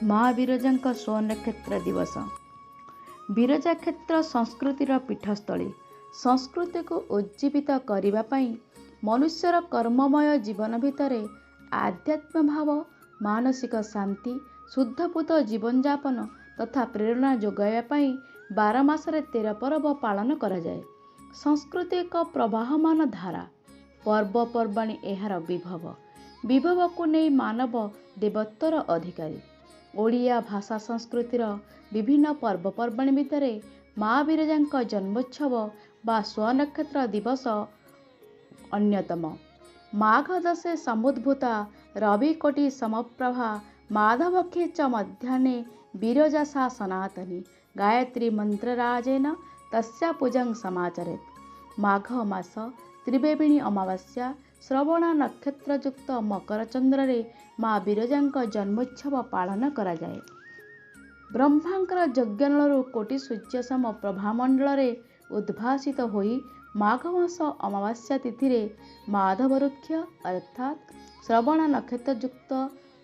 माँ विरजाଙ୍କ स्वनक्षत्र दिवस। विरजा क्षेत्र संस्कृतिर पीठस्थली। संस्कृति को उज्जीवित करने पाई मनुष्यर कर्ममय जीवन भितर आध्यात्म भाव, मानसिक शांति, शुद्धपूत जीवन यापन तथा प्रेरणा जोगाइबा पाई 12 मासरे 13 पर्व पालन करा जाए। संस्कृति एक प्रवाहमान धारा। पर्वपर्वाणी एहार विभव। विभव को नहीं मानव देवत्वर अधिकारी। ओडिया भाषा संस्कृतिर विभिन्न पर्वपर्वाणी भितर माँ विरजाଙ୍କ जन्मोत्सव बा स्वनक्षत्र दिवस अन्यतम। माघ दशे समुद्भूता रविकोटि समप्रभा माधवक्षे च मध्याह्ने विरजा सा सनातनी गायत्री मंत्रराजेन तस्या पूजं समाचरेत्। माघ मास त्रिवेणी अमावास्या श्रवण नक्षत्रयुक्त मकर चंद्र रे माँ विरजाଙ୍କ जन्मोत्सव पालन करा जाए। ब्रह्मांकर यज्ञनलु कोटि सूर्य सम प्रभामंडल रे उद्भासित होई माघ मास अमावास्या तिथि रे माधव वृक्ष अर्थात श्रवण नक्षत्रयुक्त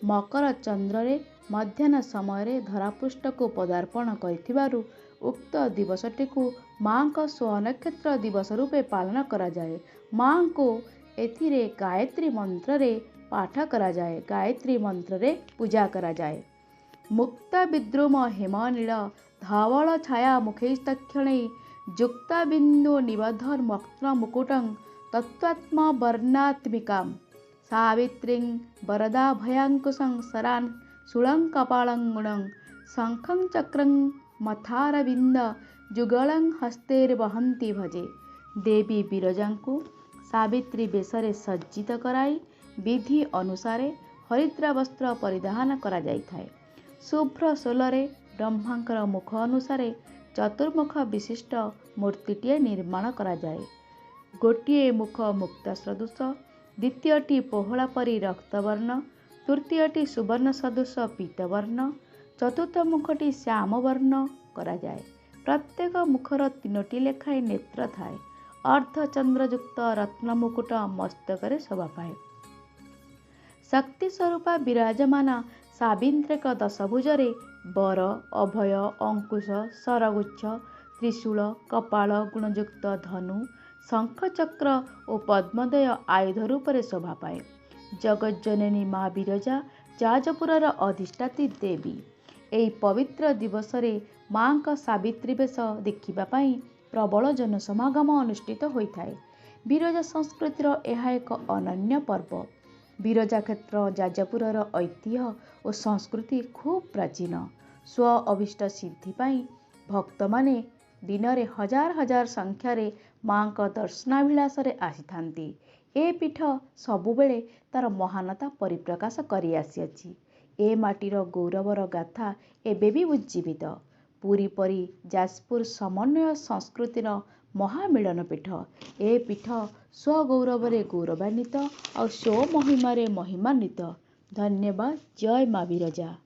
मकर चंद्र रे मध्याह्न समय रे धरापृष्ठ को पदार्पण करिथिबारु उक्त दिवसटी को माँ को स्वनक्षत्र दिवस रूपे पालन करा जाए। माँ को एथिरे गायत्री मंत्र रे पाठ करा जाए। गायत्री मंत्र रे पूजा करा जाए। मुक्ता विद्रुम हेमनील धवल छाया मुखैस्तक्षणे युक्ता बिंदु निबधन मक्न मुकुटं तत्त्वात्म वर्णात्मिकां सावित्रीं वरदा भयांकुशं सरान् शूलं कपालं गुणं शंखं चक्रं मथारविंद जुगलं हस्तेर्वहन्ति भजे। देवी विरजाଙ୍କୁ सावित्री बेशरे सज्जित कराई विधि अनुसारे हरिद्रा वस्त्र परिधान करा जाइथाए। शुभ्र सोलरे ब्रह्मांकर मुख अनुसारे चतुर्मुख विशिष्ट मूर्तिटीए निर्माण करा जाए। गोटिए मुख मुक्ता सदृश, द्वितीयटी पोहला परी रक्तवर्ण, तृतीयटी सुवर्ण सदृश पीतवर्ण, चतुर्थ मुखटी श्यामवर्ण करा जाए। प्रत्येक मुखर 3टी लेखाएं नेत्र थाए। अर्धचंद्रयुक्त रत्न मुकुट मस्तकरे शोभा पाए। शक्ति स्वरूपा विराजमान सावित्रीक दशभुजरे वर, अभय, अंकुश, सरगुच्छ, त्रिशूल, कपाल गुणयुक्त धनु, शंखचक्र और पद्मदय आयुध रूपे शोभा पाए। जगज्जननी माँ विरजा जाजपुरर अधिष्ठात्री देवी। एही पवित्र दिवस रे माँ का सावित्री बेश देखिबा पाई प्रबल जनसमागम अनुष्ठित होइथाए। विरजा संस्कृतिर यह एक अनन्य पर्व। विरजा क्षेत्र जाजपुरर ऐतिह्य और संस्कृति खूब प्राचीन। स्व अभिष्ट सिद्धि पाई भक्त माने दिन रे हजार हजार संख्यारे माँ का दर्शनाभिलाषरे आसीथांती। ए पीठ सबुबेले तार महानता परिप्रकाश करी आसीअछि। ए माटीर गौरवर गाथा एबे भी उज्जीवित। पुरी परी जाजपुर समन्वय संस्कृतिर महामिलन पीठ। ए पीठ स्वगौरवरे गौरवान्वित और स्वमहिमारे महिमान्वित। धन्यवाद। जय माँ विरजा।